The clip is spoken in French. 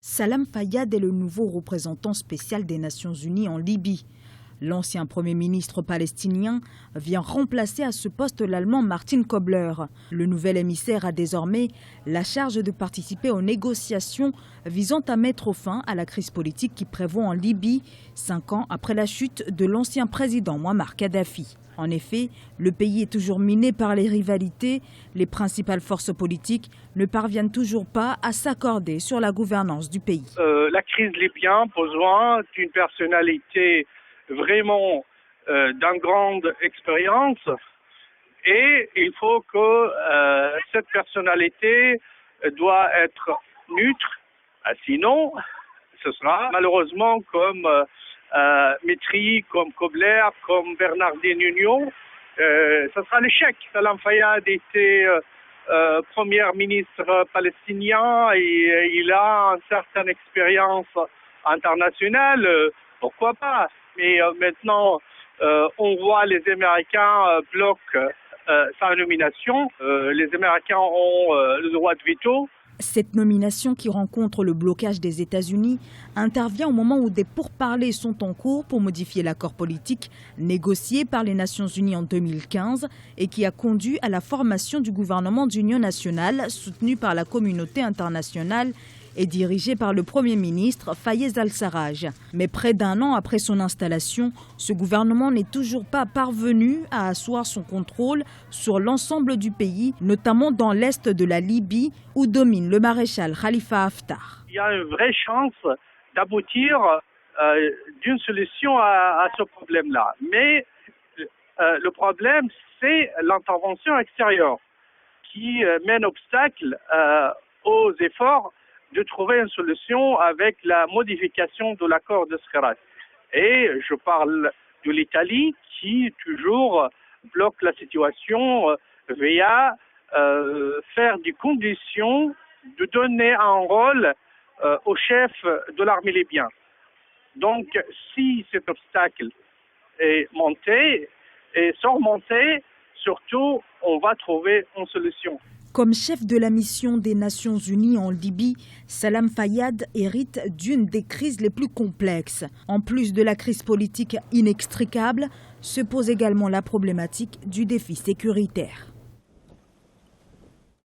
Salam Fayyad est le nouveau représentant spécial des Nations Unies en Libye. L'ancien Premier ministre palestinien vient remplacer à ce poste l'Allemand Martin Kobler. Le nouvel émissaire a désormais la charge de participer aux négociations visant à mettre fin à la crise politique qui prévaut en Libye, 5 ans après la chute de l'ancien président Mouammar Kadhafi. En effet, le pays est toujours miné par les rivalités. Les principales forces politiques ne parviennent toujours pas à s'accorder sur la gouvernance du pays. La crise libyenne a besoin d'une personnalité vraiment d'une grande expérience et il faut que cette personnalité doit être neutre. Sinon, ce sera malheureusement comme Métry, comme Kobler, comme Bernardine Union, ce sera l'échec. Salam Fayyad était premier ministre palestinien et il a une certaine expérience internationale, pourquoi pas. Mais maintenant, on voit les Américains bloquent sa nomination. Les Américains ont le droit de veto. Cette nomination, qui rencontre le blocage des États-Unis, intervient au moment où des pourparlers sont en cours pour modifier l'accord politique négocié par les Nations Unies en 2015 et qui a conduit à la formation du gouvernement d'union nationale soutenu par la communauté internationale et dirigé par le Premier ministre Fayez al-Sarraj. Mais près d'un an après son installation, ce gouvernement n'est toujours pas parvenu à asseoir son contrôle sur l'ensemble du pays, notamment dans l'est de la Libye où domine le maréchal Khalifa Haftar. Il y a une vraie chance d'aboutir d'une solution à ce problème-là. Mais le problème, c'est l'intervention extérieure qui mène obstacle aux efforts de trouver une solution avec la modification de l'accord de Skhirat. Et je parle de l'Italie qui toujours bloque la situation via faire des conditions de donner un rôle au chef de l'armée libyenne. Donc si cet obstacle est monté et surmonté, surtout on va trouver une solution. Comme chef de la mission des Nations Unies en Libye, Salam Fayyad hérite d'une des crises les plus complexes. En plus de la crise politique inextricable, se pose également la problématique du défi sécuritaire.